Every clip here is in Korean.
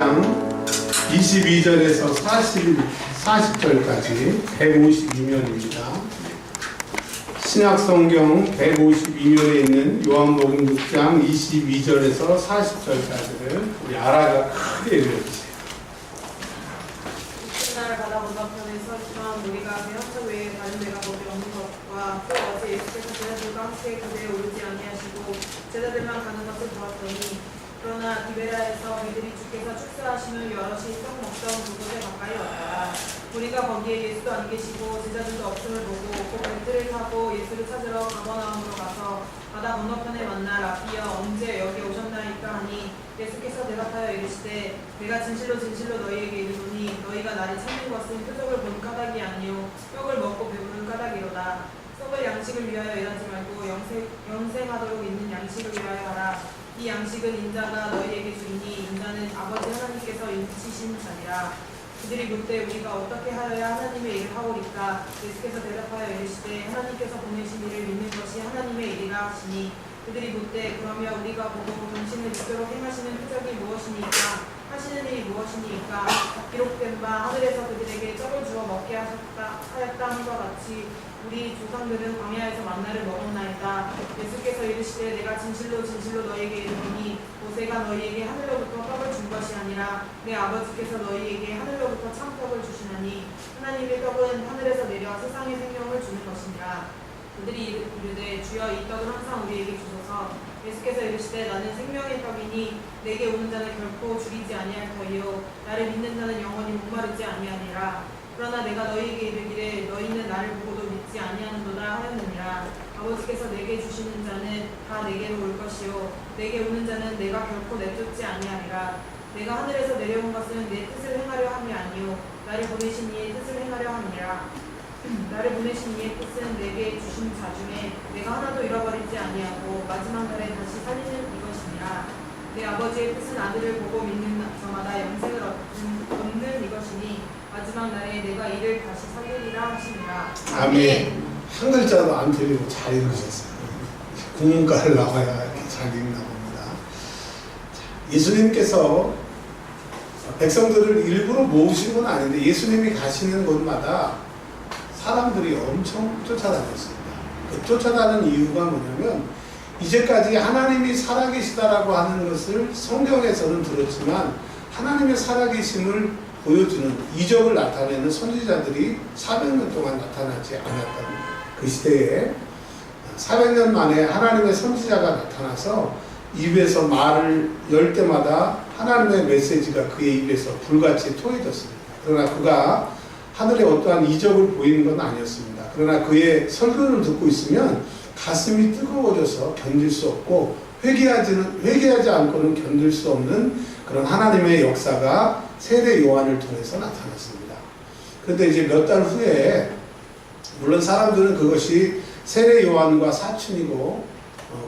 22절에서 40절까지 152면입니다. 신약성경 152면에 있는 요한복음 6장 22절에서 40절까지를 우리 아라가 크게 읽어주세요. 이튿날 바다 건너편에 서있던 우리가 배 한척 외에 다른 배가 거기 없는 것과 또 어제 예수께서 제자들과 함께 그 배에 오르지 아니하시고 제자들만 가는 것을 보았더니 그러나 디베라에서 이들이 주께서 축사하시는 여럿이 떡 먹던 그곳에 가까이 왔더라. 우리가 거기에 예수도 안 계시고 제자들도 없음을 보고 곧 배틀을 타고 예수를 찾으러 가버나움으로 가서 바다 건너편에 만나 라비여 언제 여기 오셨나이까 하니 예수께서 대답하여 이르시되 내가 진실로 진실로 너희에게 이르노니 너희가 나를 찾는 것은 표적을 본 까닭이 아니요 떡을 먹고 배부른 까닭이로다. 떡을 양식을 위하여 일하지 말고 영생하도록 있는 양식을 위하여 하라. 이 양식은 인자가 너희에게 주리니 인자는 아버지 하나님께서 인치신 자니라. 그들이 묻되 우리가 어떻게 하여야 하나님의 일을 하오리까? 예수께서 대답하여 이르시되 하나님께서 보내신 이를 믿는 것이 하나님의 일이라 하시니 그들이 묻되 그러면 우리가 보고 당신을 믿도록 행하시는 표적이 무엇이니까? 하시는 일이 무엇이니까? 기록된 바 하늘에서 그들에게 떡을 주어 먹게 하였다 함과 같이 우리 조상들은 광야에서 만나를 먹었나이다. 예수께서 이르시되 내가 진실로 진실로 너희에게 이르노니 모세가 너희에게 하늘로부터 떡을 준 것이 아니라 내 아버지께서 너희에게 하늘로부터 참 떡을 주시나니 하나님의 떡은 하늘에서 내려 세상의 생명을 주는 것이니라. 그들이 이르되 주여 이 떡을 항상 우리에게 주소서. 예수께서 이르시되 나는 생명의 떡이니 내게 오는 자는 결코 죽이지 아니할 터이요 나를 믿는 자는 영원히 목마르지 아니하니라. 그러나 내가 너희에게 이르기를 너희는 나를 보고도 믿지 아니하는도다 하였느니라. 아버지께서 내게 주시는 자는 다 내게로 올 것이요 내게 오는 자는 내가 결코 내쫓지 아니하리라. 내가 하늘에서 내려온 것은 내 뜻을 행하려 함이 아니요 나를 보내신 이의 뜻을 행하려 함이라. 나를 보내신 이의 뜻은 내게 주신 자 중에 내가 하나도 잃어버리지 아니하고 마지막 날에 다시 살리는 이것이니라. 내 아버지의 뜻은 아들을 보고 믿는 저마다 영생을 얻는 이것이니 마지막 날에 내가 이를 다시 살리리라 하시니라. 아멘. 한 글자도 안 틀리고 잘 읽으셨어요. 국문과를 나와야 이렇게 잘 읽나 봅니다. 예수님께서 백성들을 일부러 모으신 건 아닌데 예수님이 가시는 곳마다 사람들이 엄청 쫓아다녔습니다. 그 쫓아다니는 이유가 뭐냐면 이제까지 하나님이 살아계시다라고 하는 것을 성경에서는 들었지만 하나님의 살아계심을 보여주는 이적을 나타내는 선지자들이 400년 동안 나타나지 않았던 그 시대에 400년 만에 하나님의 선지자가 나타나서 입에서 말을 열 때마다 하나님의 메시지가 그의 입에서 불같이 토해졌습니다. 그러나 그가 하늘에 어떠한 이적을 보이는 건 아니었습니다. 그러나 그의 설교를 듣고 있으면 가슴이 뜨거워져서 견딜 수 없고 회개하지 않고는 견딜 수 없는 그런 하나님의 역사가 세례 요한을 통해서 나타났습니다. 그런데 이제 몇 달 후에 물론 사람들은 그것이 세례 요한과 사춘이고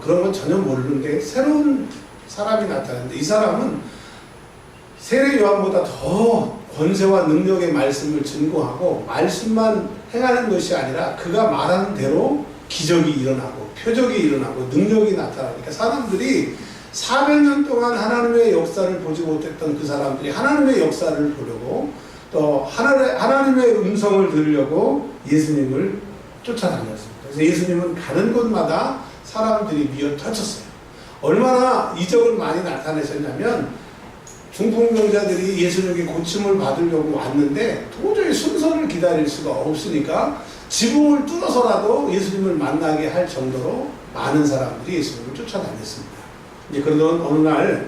그런 건 전혀 모르는데 새로운 사람이 나타났는데 이 사람은 세례 요한보다 더 권세와 능력의 말씀을 증거하고 말씀만 행하는 것이 아니라 그가 말하는 대로 기적이 일어나고 표적이 일어나고 능력이 나타나니까 사람들이 400년 동안 하나님의 역사를 보지 못했던 그 사람들이 하나님의 역사를 보려고 또 하나님의 음성을 들으려고 예수님을 쫓아다녔습니다. 그래서 예수님은 가는 곳마다 사람들이 미어 터졌어요. 얼마나 이적을 많이 나타내셨냐면 중풍병자들이 예수님에게 고침을 받으려고 왔는데 도저히 순서를 기다릴 수가 없으니까 지붕을 뚫어서라도 예수님을 만나게 할 정도로 많은 사람들이 예수님을 쫓아다녔습니다. 그러던 어느 날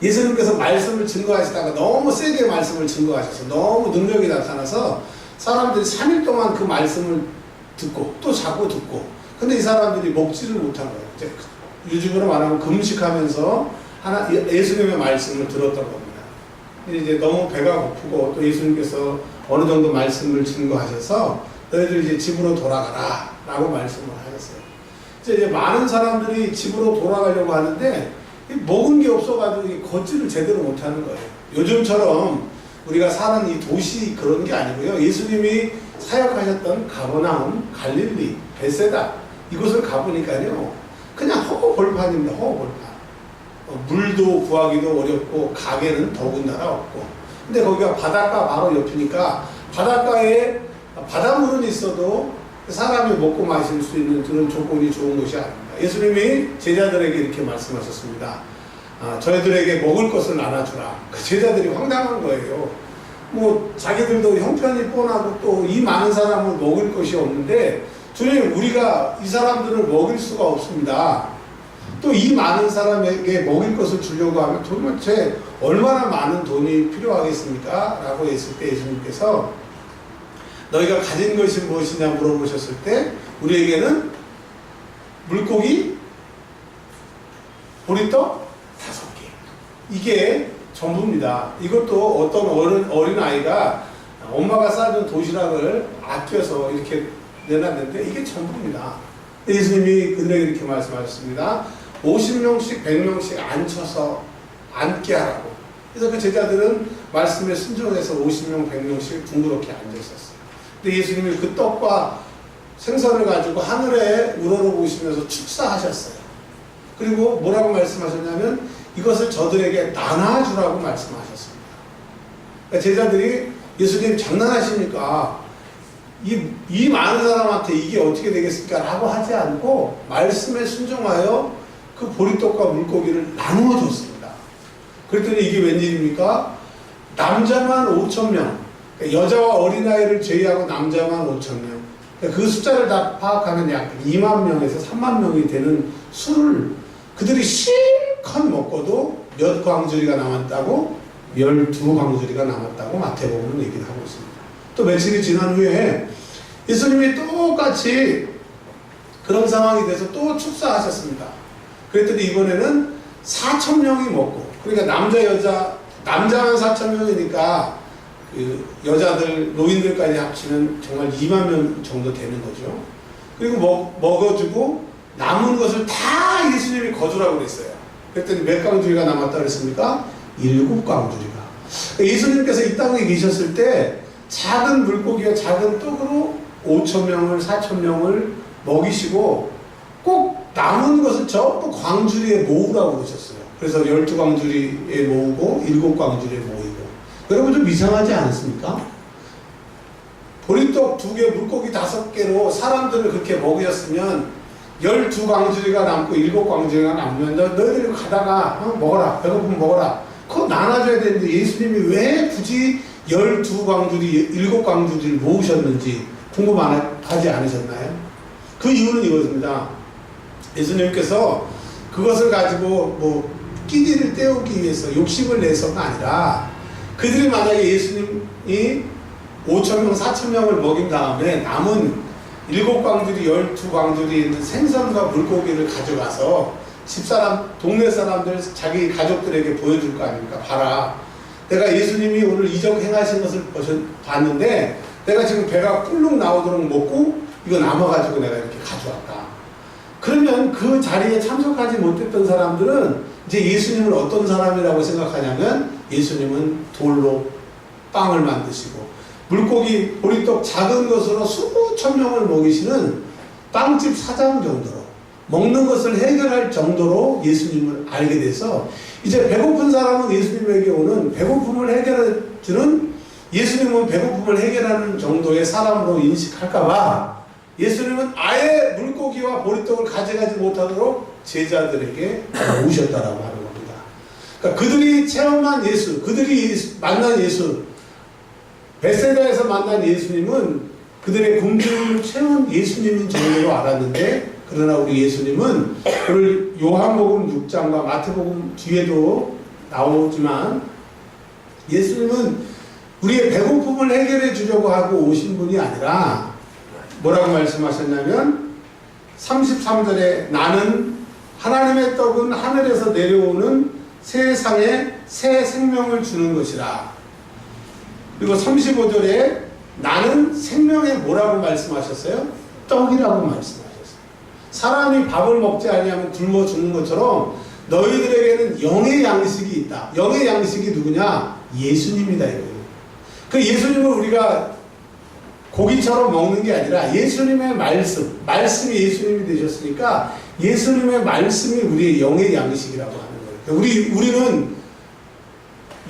예수님께서 말씀을 증거하시다가 너무 세게 말씀을 증거하셔서 너무 능력이 나타나서 사람들이 3일 동안 그 말씀을 듣고 또 자꾸 듣고 근데 이 사람들이 먹지를 못한 거예요. 이제 요즘으로 말하면 금식하면서 예수님의 말씀을 들었던 겁니다. 이제 너무 배가 고프고 또 예수님께서 어느 정도 말씀을 증거하셔서 너희들 이제 집으로 돌아가라 라고 말씀을 하셨어요. 이제 많은 사람들이 집으로 돌아가려고 하는데 먹은 게 없어가지고 걷지를 제대로 못하는 거예요. 요즘처럼 우리가 사는 이 도시 그런 게 아니고요. 예수님이 사역하셨던 가버나움, 갈릴리, 베세다 이곳을 가보니까요. 그냥 허허벌판입니다. 허허벌판. 물도 구하기도 어렵고 가게는 더군다나 없고. 근데 거기가 바닷가 바로 옆이니까 바닷가에 바닷물은 있어도 사람이 먹고 마실 수 있는 그런 조건이 좋은 곳이 아닙니다. 예수님이 제자들에게 이렇게 말씀하셨습니다. 저희들에게 먹을 것을 나눠주라. 그 제자들이 황당한 거예요. 뭐 자기들도 형편이 뻔하고 또 이 많은 사람을 먹을 것이 없는데 주님, 우리가 이 사람들을 먹일 수가 없습니다. 또 이 많은 사람에게 먹일 것을 주려고 하면 도대체 얼마나 많은 돈이 필요하겠습니까? 라고 했을 때 예수님께서 너희가 가진 것이 무엇이냐 물어보셨을 때 우리에게는 물고기 보리떡 5개, 이게 전부입니다. 이것도 어떤 어린 아이가 엄마가 싸준 도시락을 아껴서 이렇게 내놨는데 이게 전부입니다. 예수님이 그들에게 이렇게 말씀하셨습니다. 50명씩 100명씩 앉혀서 앉게 하라고. 그래서 그 제자들은 말씀에 순종해서 50명 100명씩 둥그렇게 앉아 있었어요. 근데 예수님이 그 떡과 생선을 가지고 하늘에 우러러보시면서 축사하셨어요. 그리고 뭐라고 말씀하셨냐면 이것을 저들에게 나눠주라고 말씀하셨습니다. 그러니까 제자들이 예수님 장난하십니까? 이 많은 사람한테 이게 어떻게 되겠습니까? 라고 하지 않고 말씀에 순종하여 그 보리떡과 물고기를 나누어 줬습니다. 그랬더니 이게 웬일입니까? 남자만 5,000명, 여자와 어린아이를 제외하고 남자만 5,000명, 그 숫자를 다 파악하면 약 2만 명에서 3만 명이 되는 술을 그들이 실컷 먹고도 몇 광주리가 남았다고? 12광주리가 남았다고 마태복음은 얘기를 하고 있습니다. 또 며칠이 지난 후에 예수님이 똑같이 그런 상황이 돼서 또 축사하셨습니다. 그랬더니 이번에는 4,000명이 먹고, 그러니까 남자만 4,000명이니까 그 여자들, 노인들까지 합치면 정말 2만 명 정도 되는 거죠. 그리고 먹어주고 남은 것을 다 예수님이 거두라고 그랬어요. 그랬더니 몇 광주리가 남았다 그랬습니까? 7광주리가. 예수님께서 이 땅에 계셨을 때 작은 물고기와 작은 떡으로 5,000명을 4,000명을 먹이시고 꼭 남은 것을 전부 광주리에 모으라고 그러셨어요. 그래서 12광주리에 모으고 7광주리에 모이고. 여러분 좀 이상하지 않습니까? 보리떡 2개, 물고기 5개로 사람들을 그렇게 먹였으면 12광주리가 남고 7광주리가 남으면 너희들이 가다가 먹어라, 배고프면 먹어라, 그거 나눠줘야 되는데 예수님이 왜 굳이 12광주리, 7광주리를 모으셨는지 궁금하지 않으셨나요? 그 이유는 이것입니다. 예수님께서 그것을 가지고 뭐 끼니를 때우기 위해서 욕심을 내서가 아니라 그들이 만약에 예수님이 5,000명, 4,000명을 먹인 다음에 남은 7광주리, 12광주리 있는 생선과 물고기를 가져가서 집사람, 동네 사람들, 자기 가족들에게 보여줄 거 아닙니까? 봐라. 내가 예수님이 오늘 이적 행하신 것을 봤는데 내가 지금 배가 꿀룩 나오도록 먹고 이거 남아가지고 내가 이렇게 가져왔다. 그러면 그 자리에 참석하지 못했던 사람들은 이제 예수님을 어떤 사람이라고 생각하냐면 예수님은 돌로 빵을 만드시고 물고기, 보리떡 작은 것으로 수천 명을 먹이시는 빵집 사장 정도로 먹는 것을 해결할 정도로 예수님을 알게 돼서 이제 배고픈 사람은 예수님에게 오는 배고픔을 해결해주는, 예수님은 배고픔을 해결하는 정도의 사람으로 인식할까봐 예수님은 아예 물고기와 보리떡을 가져가지 못하도록 제자들에게 오셨다라고 하는 겁니다. 그러니까 그들이 체험한 예수, 그들이 만난 예수, 베세다에서 만난 예수님은 그들의 굶주림을 채운 예수님인 정도로 알았는데, 그러나 우리 예수님은 오늘 요한복음 6장과 마태복음 뒤에도 나오지만 예수님은 우리의 배고픔을 해결해 주려고 하고 오신 분이 아니라 뭐라고 말씀하셨냐면 33절에 나는 하나님의 떡은 하늘에서 내려오는 세상에 새 생명을 주는 것이라. 그리고 35절에 나는 생명의 뭐라고 말씀하셨어요? 떡이라고 말씀하셨어요. 사람이 밥을 먹지 아니하면 굶어 죽는 것처럼 너희들에게는 영의 양식이 있다. 영의 양식이 누구냐? 예수님이다 이거예요. 그 예수님을 우리가 고기처럼 먹는 게 아니라 예수님의 말씀이 예수님이 되셨으니까 예수님의 말씀이 우리의 영의 양식이라고 하는 거예요. 우리는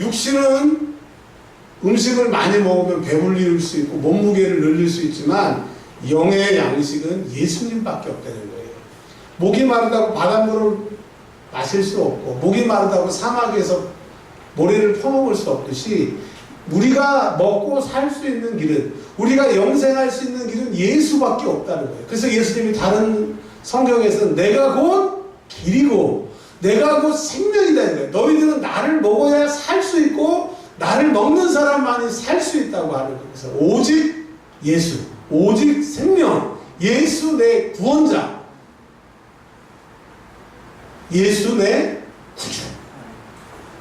육신은 음식을 많이 먹으면 배불릴 수 있고 몸무게를 늘릴 수 있지만 영의 양식은 예수님밖에 없다는 거예요. 목이 마르다고 바닷물을 마실 수 없고 목이 마르다고 사막에서 모래를 퍼먹을 수 없듯이 우리가 먹고 살 수 있는 길은, 우리가 영생할 수 있는 길은 예수밖에 없다는 거예요. 그래서 예수님이 다른 성경에서는 내가 곧 길이고 내가 곧 생명이다 이거예요. 너희들은 나를 먹어야 살 수 있고 나를 먹는 사람만이 살 수 있다고 하는 거예요. 그래서 오직 예수, 오직 생명, 예수 내 구원자, 예수 내 구주,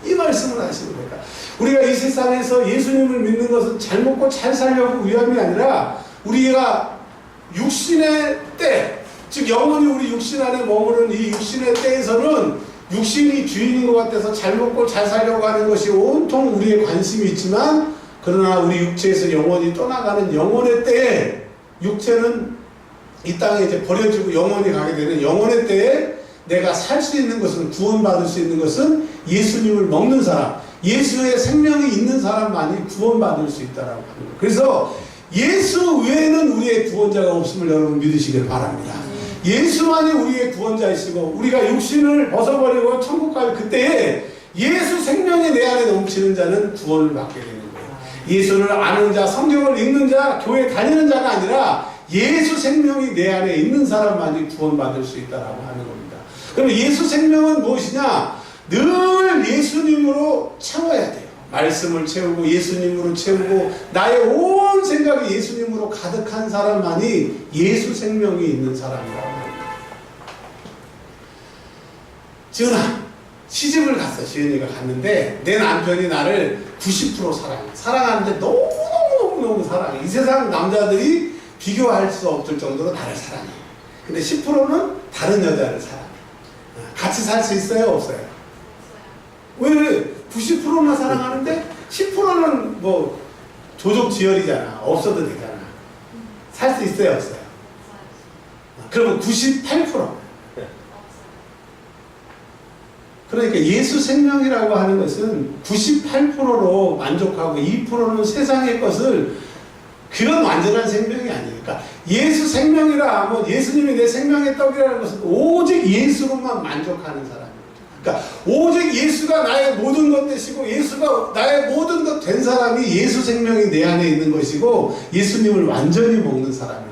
이 말씀을 하시는 거예요. 우리가 이 세상에서 예수님을 믿는 것은 잘 먹고 잘 살려고 위함이 아니라 우리가 육신의 때, 즉 영원히 우리 육신 안에 머무는 이 육신의 때에서는 육신이 주인인 것 같아서 잘 먹고 잘 살려고 하는 것이 온통 우리의 관심이 있지만, 그러나 우리 육체에서 영원히 떠나가는 영원의 때에, 육체는 이 땅에 이제 버려지고 영원히 가게 되는 영원의 때에 내가 살 수 있는 것은, 구원받을 수 있는 것은 예수님을 먹는 사람, 예수의 생명이 있는 사람만이 구원받을 수 있다라고 하는 거예요. 그래서 예수 외에는 우리의 구원자가 없음을 여러분 믿으시길 바랍니다. 예수만이 우리의 구원자이시고 우리가 육신을 벗어버리고 천국 갈 그때에 예수 생명이 내 안에 넘치는 자는 구원을 받게 되는 거예요. 예수를 아는 자, 성경을 읽는 자, 교회 다니는 자가 아니라 예수 생명이 내 안에 있는 사람만이 구원받을 수 있다라고 하는 겁니다. 그럼 예수 생명은 무엇이냐? 늘 예수님으로 채워야 돼요. 말씀을 채우고 예수님으로 채우고 나의 온 생각이 예수님으로 가득한 사람만이 예수 생명이 있는 사람이라고 합니다. 지은아, 시집을 갔어. 지은이가 갔는데 내 남편이 나를 90% 사랑해. 사랑하는데 너무너무 사랑해. 이 세상 남자들이 비교할 수 없을 정도로 나를 사랑해. 근데 10%는 다른 여자를 사랑해. 같이 살 수 있어요? 없어요? 왜 90%만 사랑하는데 10%는 뭐 조족지혈이잖아. 없어도 되잖아. 살 수 있어요? 없어요? 그러면 98%. 그러니까 예수 생명이라고 하는 것은 98%로 만족하고 2%는 세상의 것을, 그런 완전한 생명이 아니에요. 그러니까 예수 생명이라 하면 예수님이 내 생명의 떡이라는 것은 오직 예수로만 만족하는 사람이에요. 그러니까 오직 예수가 나의 모든 것 되시고 예수가 나의 모든 것 된 사람이 예수 생명이 내 안에 있는 것이고 예수님을 완전히 먹는 사람이에요.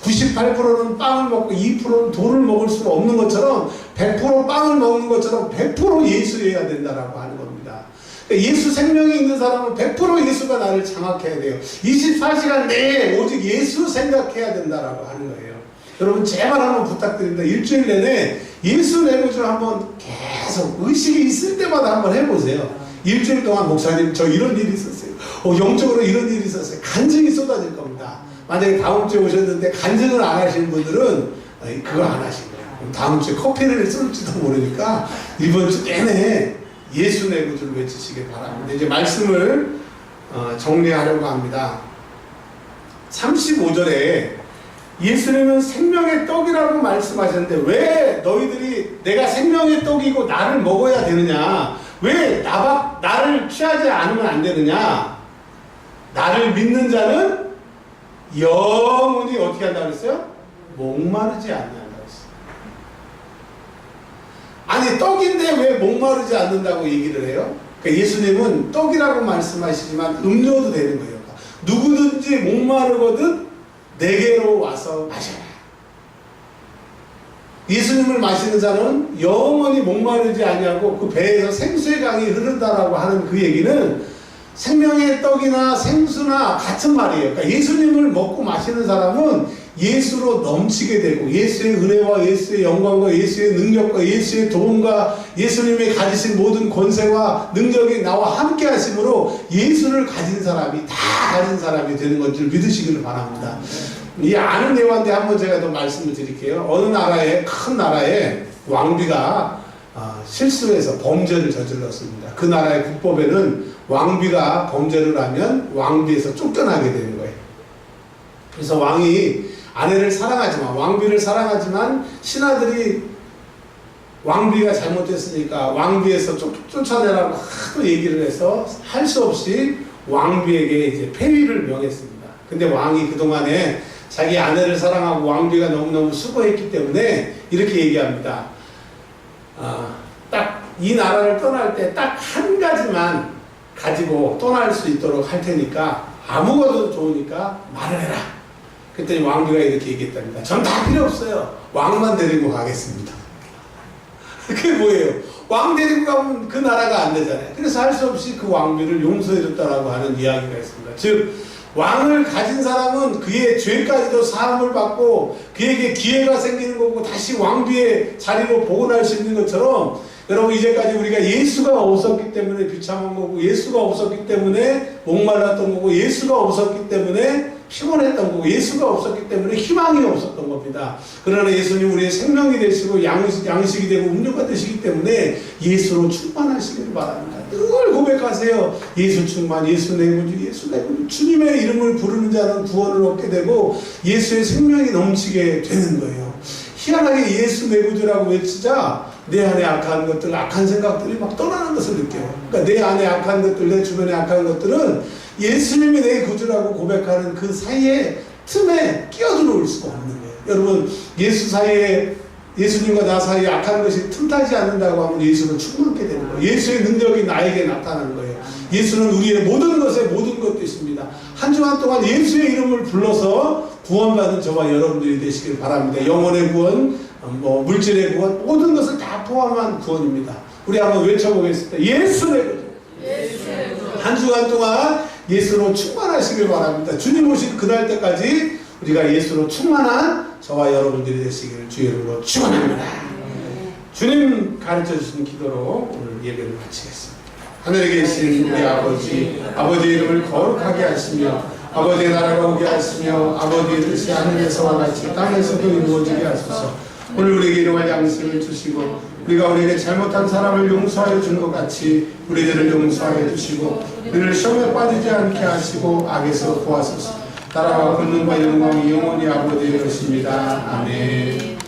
98%는 빵을 먹고 2%는 돌을 먹을 수 없는 것처럼 100% 빵을 먹는 것처럼 100% 예수여야 된다라고 하는 겁니다. 예수 생명이 있는 사람은 100% 예수가 나를 장악해야 돼요. 24시간 내에 오직 예수 생각해야 된다라고 하는 거예요. 여러분 제발 한번 부탁드립니다. 일주일 내내 예수 내 구주 한번 계속 의식이 있을 때마다 한번 해보세요. 일주일 동안 목사님 저 이런 일이 있었어요. 영적으로 이런 일이 있었어요. 간증이 쏟아질 겁니다. 만약에 다음 주에 오셨는데 간증을 안 하시는 분들은 그거 안 하신 거예요. 다음 주에 커피를 쏠지도 모르니까 이번 주 내내 예수 내 구주를 외치시길 바랍니다. 이제 말씀을 정리하려고 합니다. 35절에 예수님은 생명의 떡이라고 말씀하셨는데 왜 너희들이 내가 생명의 떡이고 나를 먹어야 되느냐? 왜 나를 취하지 않으면 안 되느냐? 나를 믿는 자는 영원히 어떻게 한다고 그랬어요? 목마르지 않는다고 했어요. 아니 떡인데 왜 목마르지 않는다고 얘기를 해요? 그러니까 예수님은 떡이라고 말씀하시지만 음료도 되는 거예요. 누구든지 목마르거든 내게로 와서 마셔라. 예수님을 마시는 자는 영원히 목마르지 아니하고 그 배에서 생수의 강이 흐른다라고 하는 그 얘기는 생명의 떡이나 생수나 같은 말이에요. 그러니까 예수님을 먹고 마시는 사람은 예수로 넘치게 되고 예수의 은혜와 예수의 영광과 예수의 능력과 예수의 도움과 예수님이 가지신 모든 권세와 능력이 나와 함께 하심으로 예수를 가진 사람이 다 가진 사람이 되는 것을 믿으시기를 바랍니다. 이 아는 예화인데 한번 제가 더 말씀을 드릴게요. 어느 나라에 큰 나라에 왕비가 실수해서 범죄를 저질렀습니다. 그 나라의 국법에는 왕비가 범죄를 하면 왕비에서 쫓겨나게 되는 거예요. 그래서 왕이 아내를 사랑하지만 왕비를 사랑하지만 신하들이 왕비가 잘못했으니까 왕비에서 쫓아내라고 하도 얘기를 해서 할 수 없이 왕비에게 이제 폐위를 명했습니다. 근데 왕이 그동안에 자기 아내를 사랑하고 왕비가 너무너무 수고했기 때문에 이렇게 얘기합니다. 딱 이 나라를 떠날 때 딱 한 가지만 가지고 떠날 수 있도록 할 테니까 아무것도 좋으니까 말을 해라. 그랬더니 왕비가 이렇게 얘기했답니다. 전 다 필요 없어요. 왕만 데리고 가겠습니다. 그게 뭐예요? 왕 데리고 가면 그 나라가 안 되잖아요. 그래서 할 수 없이 그 왕비를 용서해줬다라고 하는 이야기가 있습니다. 즉 왕을 가진 사람은 그의 죄까지도 사함을 받고 그에게 기회가 생기는 거고 다시 왕비의 자리로 복원할 수 있는 것처럼 여러분 이제까지 우리가 예수가 없었기 때문에 비참한 거고 예수가 없었기 때문에 목말랐던 거고 예수가 없었기 때문에 피곤했던 거고 예수가 없었기 때문에 희망이 없었던 겁니다. 그러나 예수님 우리의 생명이 되시고 양식이 되고 음료가 되시기 때문에 예수로 충만하시기를 바랍니다. 늘 고백하세요. 예수 충만, 예수 내 구주, 예수 내 구주. 주님의 이름을 부르는 자는 구원을 얻게 되고 예수의 생명이 넘치게 되는 거예요. 희한하게 예수 내 구주라고 외치자 내 안에 악한 것들, 악한 생각들이 막 떠나는 것을 느껴요. 그러니까 내 안에 악한 것들, 내 주변에 악한 것들은 예수님이 내 구주라고 고백하는 그 사이에 틈에 끼어들어올 수가 없는 거예요. 여러분 예수 사이에 예수님과 나 사이에 악한 것이 틈타지 않는다고 하면 예수는 충만하게 되는 거예요. 예수의 능력이 나에게 나타나는 거예요. 예수는 우리의 모든 것에 모든 것 되십니다. 한 주간 동안 예수의 이름을 불러서 구원받은 저와 여러분들이 되시길 바랍니다. 영혼의 구원, 물질의 구원, 모든 것을 다 포함한 구원입니다. 우리 한번 외쳐보겠습니다. 예수 내 구주. 한 주간 동안 예수로 충만하시길 바랍니다. 주님 오실 그날 때까지 우리가 예수로 충만한 저와 여러분들이 되시기를 주의 이름으로 축원합니다. 주님 가르쳐 주신 기도로 오늘 예배를 마치겠습니다. 하늘에 계신 우리 아버지, 아버지의 이름을 거룩하게 하시며 아버지의 나라가 오게 하시며 아버지의 뜻이 하늘에서와 같이 땅에서도 이루어지게 하소서. 오늘 우리에게 일용할 양식을 주시고 우리가 우리에게 잘못한 사람을 용서하여 준 것 같이 우리들을 용서하여 주시고 우리를 시험에 빠지지 않게 하시고 악에서 구하소서. 나라와 권능과 영광이 영원히 아버지의 것입니다. 아멘.